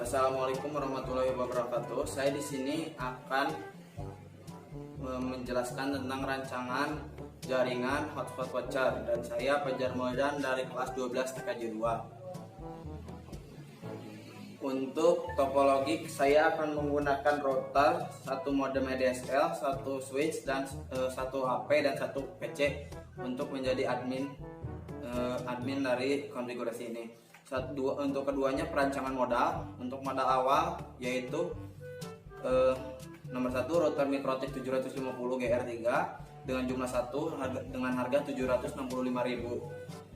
Assalamualaikum warahmatullahi wabarakatuh. Saya di sini akan menjelaskan tentang rancangan jaringan hotspot voucher dan saya Fajar Modan dari kelas 12 TKJ 2. Untuk topologi saya akan menggunakan router, satu modem ADSL, satu switch dan satu HP dan satu PC untuk menjadi admin dari konfigurasi ini. Untuk keduanya perancangan modal. Untuk modal awal yaitu nomor 1 router Mikrotik 750 GR3 dengan jumlah 1 dengan harga 765.000.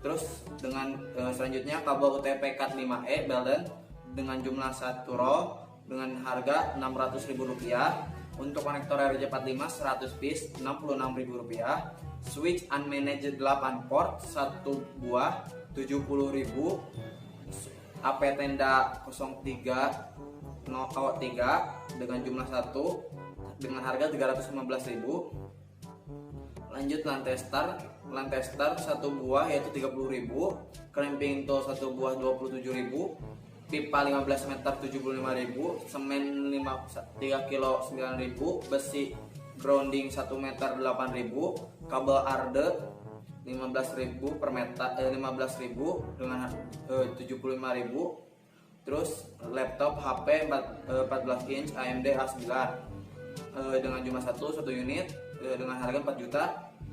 Terus dengan selanjutnya kabel UTP Cat 5E Belden dengan jumlah 1 roll dengan harga Rp600.000. Untuk konektor RJ45 100 piece Rp66.000. Switch unmanaged 8 port 1 buah Rp70.000. AP tenda 03 dengan jumlah 1 dengan harga Rp315.000. Lanjut lantai star 1 buah yaitu Rp30.000. Clamping tool 1 buah Rp27.000. Pipa 15 meter Rp75.000. Semen 3 kg Rp9.000. Besi grounding 1 meter Rp8.000. Kabel arde 15.000 per meter 15.000 dengan 75.000. Terus laptop HP 14 inch AMD A9 dengan jumlah 1 unit dengan harga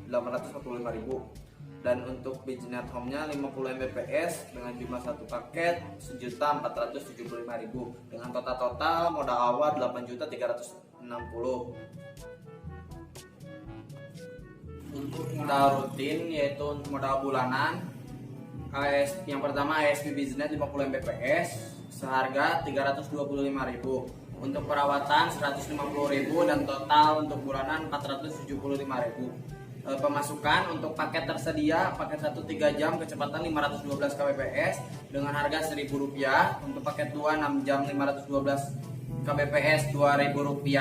Rp4.845.000. Dan untuk BizNet Home-nya 50 Mbps dengan jumlah 1 paket Rp1.475.000 dengan total modal awal Rp8.360.000. Untuk modal rutin yaitu untuk modal bulanan, yang pertama ASP BizNet 50 Mbps seharga Rp325.000. Untuk perawatan Rp150.000 dan total untuk bulanan Rp475.000. Pemasukan untuk paket tersedia paket 1 3 jam kecepatan 512 kbps dengan harga Rp1.000. Untuk paket 2 6 jam 512 kbps Rp2.000.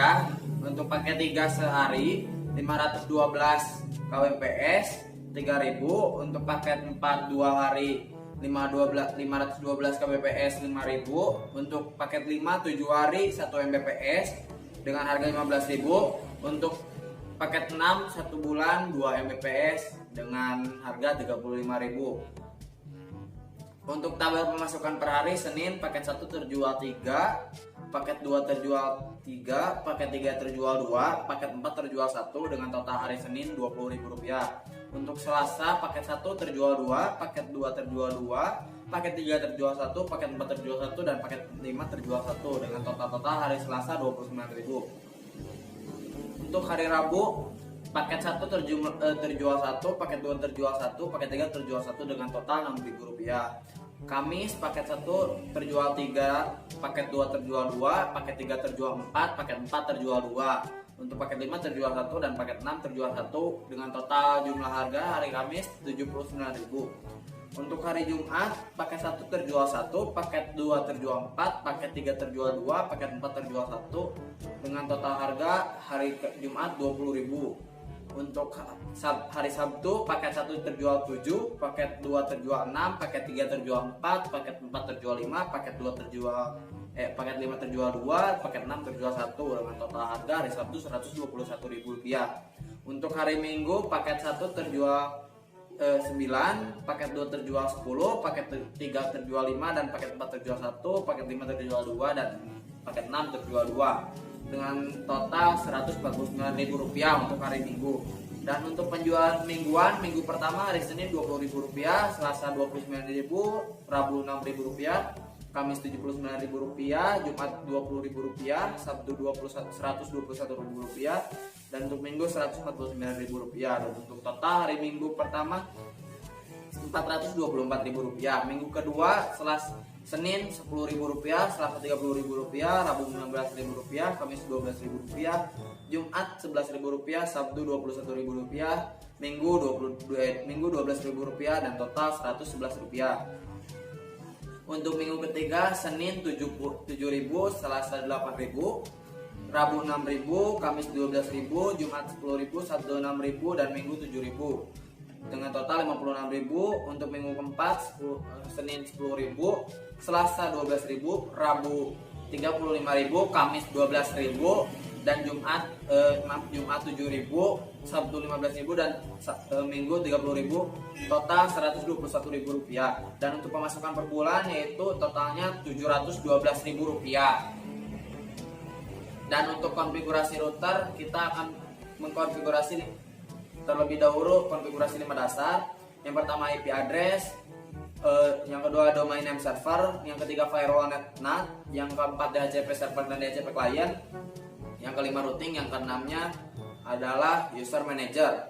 Untuk paket 3 sehari 512 kbps Rp3.000. Untuk paket 4 2 hari 512 kbps Rp5.000. Untuk paket 5 7 hari 1 Mbps dengan harga Rp15.000. Untuk paket 6 1 bulan 2 Mbps dengan harga Rp35.000. Untuk tabel pemasukan per hari Senin paket 1 terjual 3, paket 2 terjual 3, paket 3 terjual 2, paket 4 terjual 1 dengan total hari Senin Rp20.000. Untuk Selasa paket 1 terjual 2, paket 2 terjual 2, paket 3 terjual 1, paket 4 terjual 1 dan paket 5 terjual 1 dengan total hari Selasa Rp29.000. Untuk hari Rabu paket 1 terjual 1, paket 2 terjual 1, paket 3 terjual 1 dengan total Rp6.000. Kamis paket 1 terjual 3, paket 2 terjual 2, paket 3 terjual 4, paket 4 terjual 2. Untuk paket 5 terjual 1 dan paket 6 terjual 1 dengan total jumlah harga hari Kamis Rp79.000. Untuk hari Jumat paket 1 terjual 1, paket 2 terjual 4, paket 3 terjual 2, paket 4 terjual 1 dengan total harga hari Jumat Rp20.000. Untuk hari Sabtu paket 1 terjual 7, paket 2 terjual 6, paket 3 terjual 4, paket 4 terjual 5, paket 5 terjual 2, paket 6 terjual 1 dengan total harga hari Sabtu Rp121.000. Untuk hari Minggu paket 1 terjual 9, paket 2 terjual 10, paket 3 terjual 5 dan paket 4 terjual 1, paket 5 terjual 2 dan paket 6 terjual 2 dengan total Rp149.000 untuk hari Minggu. Dan untuk penjualan mingguan, minggu pertama hari Senin Rp20.000, Selasa Rp29.000, Rabu Rp6.000, Kamis Rp79.000, Jumat Rp20.000, Sabtu Rp121.000 dan untuk Minggu Rp149.000. Dan untuk total hari Minggu pertama Rp424.000, Minggu kedua Senin Rp10.000, Selasa Rp30.000, Rabu Rp16.000, Kamis Rp12.000, Jumat Rp11.000, Sabtu Rp21.000, Minggu Rp12.000 dan total Rp111.000. Untuk minggu ketiga Senin Rp7.000, Selasa Rp8.000, Rabu Rp6.000, Kamis Rp12.000, Jumat Rp10.000, Sabtu Rp6.000 dan Minggu Rp7.000. dengan total 56.000. Untuk minggu keempat Senin 10.000, Selasa 12.000, Rabu 35.000, Kamis 12.000, dan Jumat 7.000, Sabtu 15.000, dan Minggu 30.000, total Rp121.000. Dan untuk pemasukan per bulan yaitu totalnya Rp712.000. Dan untuk konfigurasi router kita akan mengkonfigurasi terlebih dahulu konfigurasi 5 dasar. Yang pertama IP address, yang kedua domain name server, yang ketiga firewall NAT, yang keempat DHCP server dan DHCP client, yang kelima routing, yang keenamnya adalah user manager.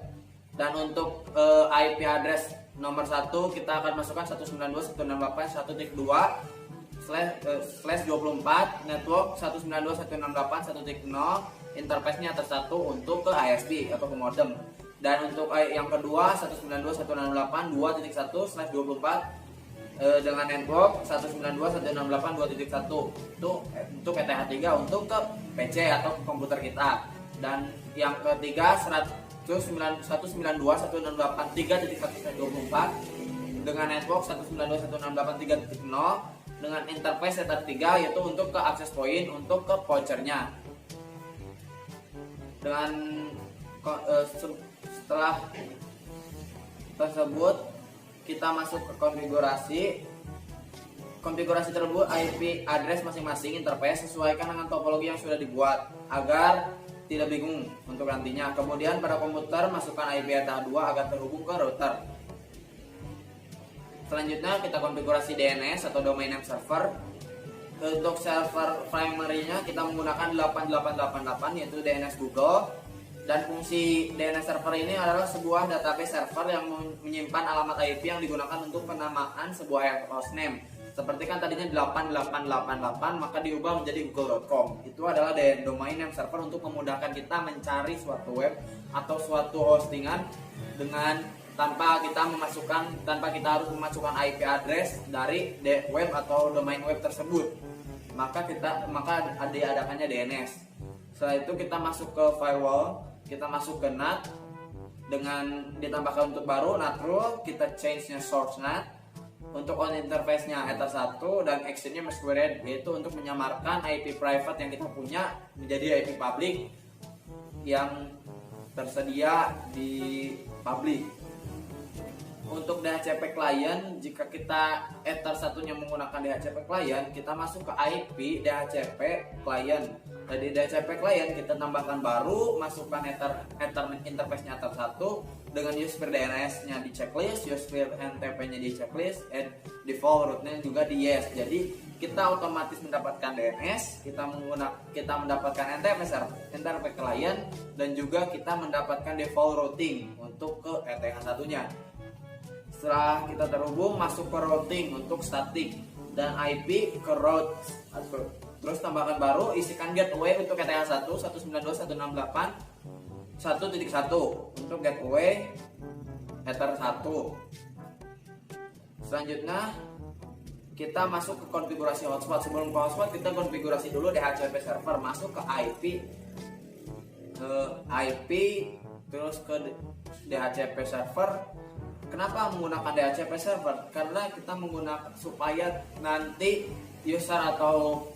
Dan untuk IP address nomor 1 kita akan masukkan 192.168.2/24, network 192.168.1.0, interface-nya atas 1 untuk ke ISP atau ke modem. Dan untuk yang kedua 192.168.2.1/24 dengan network 192.168.2.1 itu untuk ETH3 untuk ke PC atau ke komputer kita. Dan yang ketiga 192.168.3.1/24 dengan network 192.168.3.0 dengan interface Ether3 yaitu untuk ke access point untuk ke vouchernya. Dengan setelah tersebut kita masuk ke konfigurasi tersebut IP address masing-masing interface sesuaikan dengan topologi yang sudah dibuat agar tidak bingung untuk nantinya. Kemudian pada komputer masukkan IP ETH2 agar terhubung ke router. Selanjutnya kita konfigurasi DNS atau domain name server. Untuk server primary-nya kita menggunakan 8888 yaitu DNS Google. Dan fungsi DNS server ini adalah sebuah database server yang menyimpan alamat IP yang digunakan untuk penamaan sebuah hostname. Seperti kan tadinya 8888 maka diubah menjadi google.com. Itu adalah domain name server untuk memudahkan kita mencari suatu web atau suatu hostingan dengan tanpa kita harus memasukkan IP address dari web atau domain web tersebut. Maka diadakannya DNS. Setelah itu kita masuk ke firewall, kita masuk ke NAT dengan ditambahkan untuk baru NAT rule, kita change-nya source NAT. Untuk on interface-nya Ether1 dan exit-nya masquerade, yaitu untuk menyamarkan IP private yang kita punya menjadi IP public yang tersedia di public. Untuk DHCP client, jika kita Ether1-nya menggunakan DHCP client, kita masuk ke IP DHCP client. Jadi DHCP client kita tambahkan baru, masukkan interface-nya Ether1 dengan user DNS-nya di checklist, user NTP-nya di checklist, and default route-nya juga di yes. Jadi kita otomatis mendapatkan DNS, kita mendapatkan NTP client, dan juga kita mendapatkan default routing untuk ke ETH1-nya. Setelah kita terhubung, masuk ke routing untuk static dan IP ke route. Terus tambahkan baru, isikan gateway untuk ETH1 192.168.1.1 untuk gateway Ether1. Selanjutnya kita masuk ke konfigurasi hotspot. Sebelum ke hotspot kita konfigurasi dulu DHCP server. Masuk ke IP terus ke DHCP server. Kenapa menggunakan DHCP server? Karena kita menggunakan supaya nanti user atau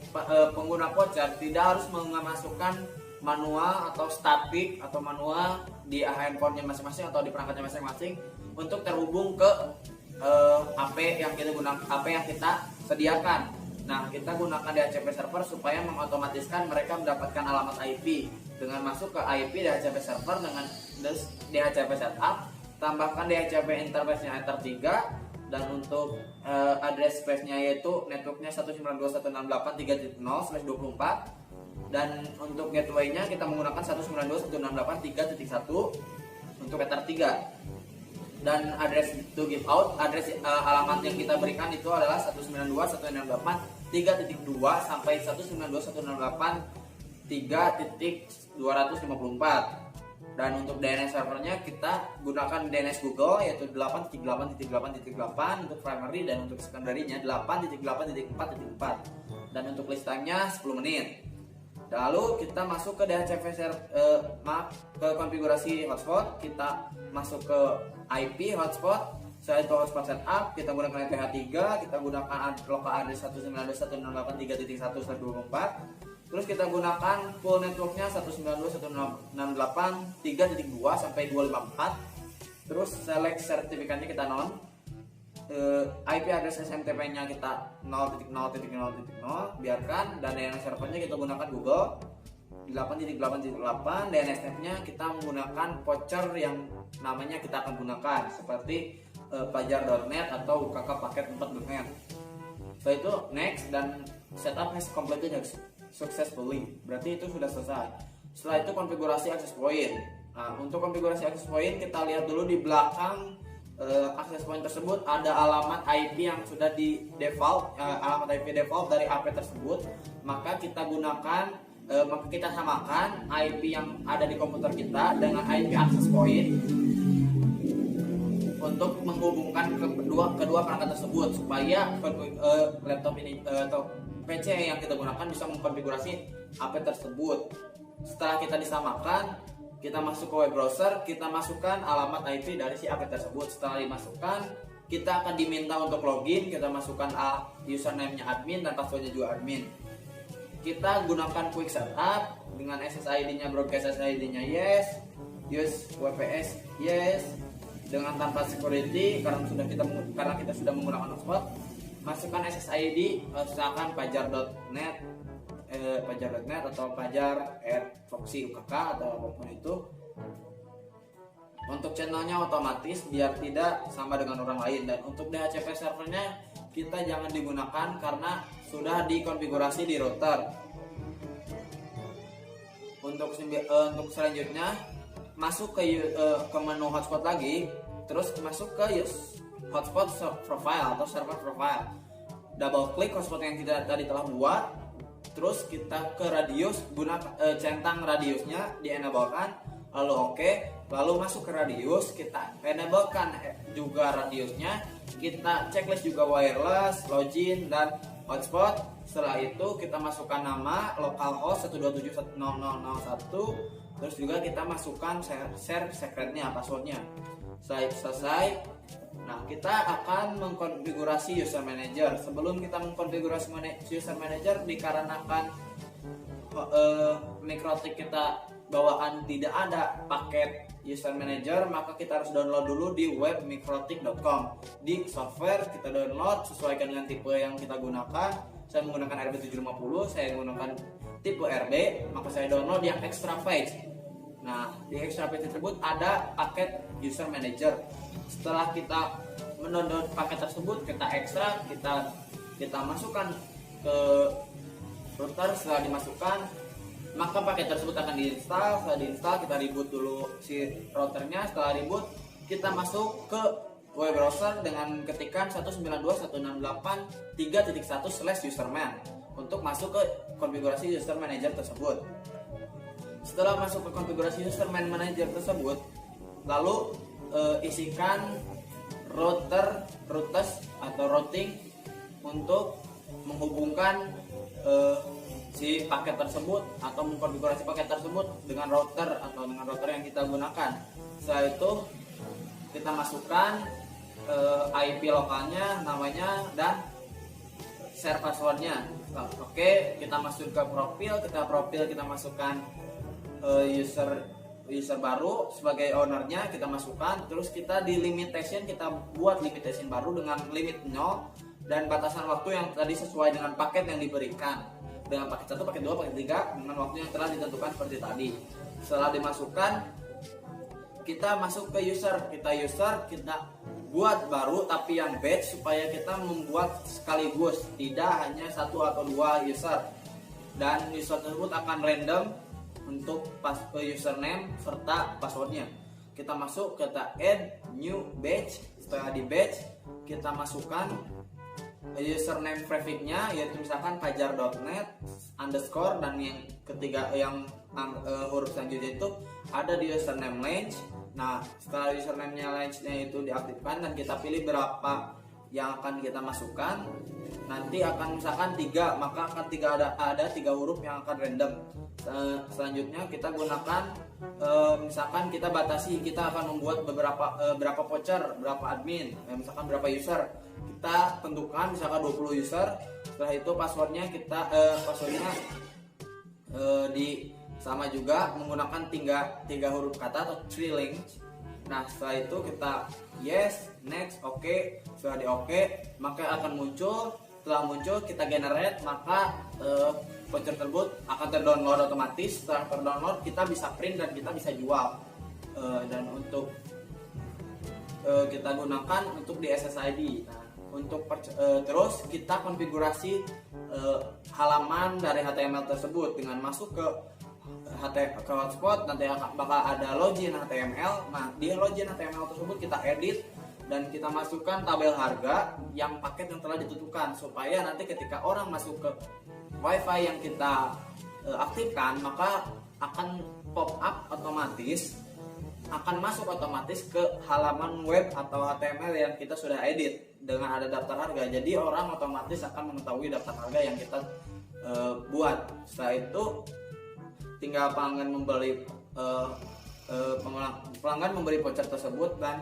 pengguna voucher tidak harus memasukkan manual atau statik atau manual di handphonenya masing-masing atau di perangkatnya masing-masing untuk terhubung ke HP yang kita sediakan. Nah, kita gunakan DHCP server supaya mengotomatiskan mereka mendapatkan alamat IP dengan masuk ke IP DHCP server dengan DHCP setup, tambahkan DHCP interface-nya Ether3. Dan untuk address space-nya yaitu networknya 192.168.3.0/24, dan untuk gateway-nya kita menggunakan 192.168.3.1 untuk Ether3. Dan address to give out, alamat yang kita berikan itu adalah 192.168.3.2 sampai 192.168.3.254. Dan untuk DNS servernya kita gunakan DNS Google yaitu 8.8.8.8 untuk primary, dan untuk secondary-nya 8.8.4.4. Dan untuk list time-nya 10 menit. Lalu kita masuk ke DHCP ke konfigurasi hotspot, kita masuk ke IP hotspot. Setelah itu hotspot setup, kita gunakan ETH3, kita gunakan local address 192.168.1/24. Terus kita gunakan full networknya 192.168.3.2 sampai 254. Terus select sertifikatnya kita non. IP address SMTP-nya kita 0.0.0.0, biarkan. Dan DNS servernya kita gunakan Google 8.8.8. DNS-nya kita menggunakan voucher yang namanya kita akan gunakan seperti pajar.net atau ukk-paket 4.net. Setelah itu next, dan setup has completed successfully, berarti itu sudah selesai. Setelah itu konfigurasi access point. Nah, untuk konfigurasi access point kita lihat dulu di belakang access point tersebut ada alamat IP yang sudah di default, alamat IP default dari AP tersebut. Maka kita gunakan, maka kita samakan IP yang ada di komputer kita dengan IP access point untuk menghubungkan kedua perangkat tersebut supaya laptop ini atau PC yang kita gunakan bisa mengkonfigurasi AP tersebut. Setelah kita disamakan, kita masuk ke web browser, kita masukkan alamat IP dari si AP tersebut. Setelah dimasukkan, kita akan diminta untuk login. Kita masukkan username-nya admin dan passwordnya juga admin. Kita gunakan quick setup dengan SSID-nya, broadcast SSID-nya yes, use WPS yes, dengan tanpa security karena kita sudah menggunakan hotspot. Masukkan SSID, misalkan pajar.net, atau pajar proxy UKK atau apapun itu. Untuk channelnya otomatis biar tidak sama dengan orang lain. Dan untuk DHCP servernya kita jangan digunakan karena sudah dikonfigurasi di router. Untuk selanjutnya masuk ke menu hotspot lagi, terus masuk ke hotspot profile atau server profile. Double klik hotspot yang kita tadi telah buat, terus kita ke radius, centang radiusnya di-enablekan, lalu oke, lalu masuk ke radius, kita enablekan juga radiusnya, kita checklist juga wireless, login dan hotspot. Setelah itu kita masukkan nama localhost 127.100.001, terus juga kita masukkan share secretnya, passwordnya. Setelah itu selesai, nah kita akan mengkonfigurasi user manager. Sebelum kita mengkonfigurasi user manager, dikarenakan Mikrotik kita bawaan tidak ada paket user manager, maka kita harus download dulu di web mikrotik.com. Di software kita download, sesuaikan dengan tipe yang kita gunakan. Saya menggunakan RB750, saya menggunakan tipe RB, maka saya download yang extra page. Nah, di extra page tersebut ada paket user manager. Setelah kita mendownload paket tersebut, kita ekstra, kita masukkan ke router. Setelah dimasukkan, maka paket tersebut akan diinstal. Setelah diinstal, kita reboot dulu si routernya. Setelah reboot, kita masuk ke web browser dengan ketikan 192.168.3.1/username untuk masuk ke konfigurasi user manager tersebut. Setelah masuk ke konfigurasi user manager tersebut, lalu isikan routers atau routing untuk menghubungkan si paket tersebut atau mengkonfigurasi paket tersebut dengan router yang kita gunakan. Setelah itu kita masukkan IP lokalnya, namanya, dan share passwordnya. Oke, kita masuk ke profil, kita masukkan user baru sebagai ownernya, kita masukkan. Terus kita di limitation, kita buat limitation baru dengan limit 0 dan batasan waktu yang tadi sesuai dengan paket yang diberikan, dengan paket 1, paket 2, paket 3 dengan waktu yang telah ditentukan seperti tadi. Setelah dimasukkan, kita masuk ke user, kita buat baru tapi yang batch supaya kita membuat sekaligus, tidak hanya 1 atau 2 user. Dan user tersebut akan random untuk username serta passwordnya. Kita masuk, kita add new batch. Setelah di batch, kita masukkan username prefix-nya, yaitu misalkan pajar.net underscore, dan yang ketiga yang huruf selanjutnya itu ada di username range. Nah, setelah username-nya range-nya itu diaktifkan dan kita pilih berapa yang akan kita masukkan nanti akan misalkan 3, maka akan ada 3 huruf yang akan random. Selanjutnya kita gunakan misalkan kita batasi, kita akan membuat berapa voucher, berapa admin, misalkan berapa user. Kita tentukan misalkan 20 user. Setelah itu passwordnya di sama juga menggunakan 3 huruf kata atau 3 links. Nah, setelah itu kita yes, next, oke. Setelah di oke, maka akan muncul. Setelah muncul kita generate, maka voucher tersebut akan terdownload otomatis. Setelah terdownload kita bisa print dan kita bisa jual. Dan untuk kita gunakan untuk di SSID. Nah, untuk terus kita konfigurasi halaman dari HTML tersebut dengan masuk ke hotspot. Nanti bakal ada login HTML. Nah, di login HTML tersebut kita edit dan kita masukkan tabel harga yang paket yang telah ditentukan, supaya nanti ketika orang masuk ke WiFi yang kita aktifkan, maka akan pop up otomatis, akan masuk otomatis ke halaman web atau HTML yang kita sudah edit dengan ada daftar harga. Jadi orang otomatis akan mengetahui daftar harga yang kita buat. Setelah itu tinggal pelanggan membeli voucher tersebut dan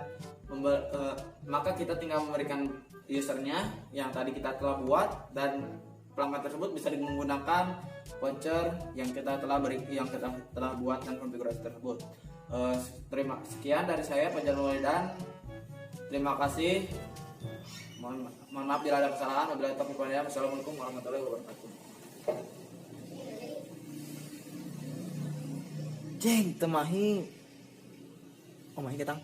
maka kita tinggal memberikan usernya yang tadi kita telah buat, dan pelanggan tersebut bisa menggunakan voucher yang kita telah buat dan konfigurasi tersebut. Sekian dari saya, Fajar dan terima kasih. Mohon maaf bila ada kesalahan. Wabillahi taufiq wal hidayah. Wassalamualaikum warahmatullahi wabarakatuh. Jeng temahi. Oh my, kita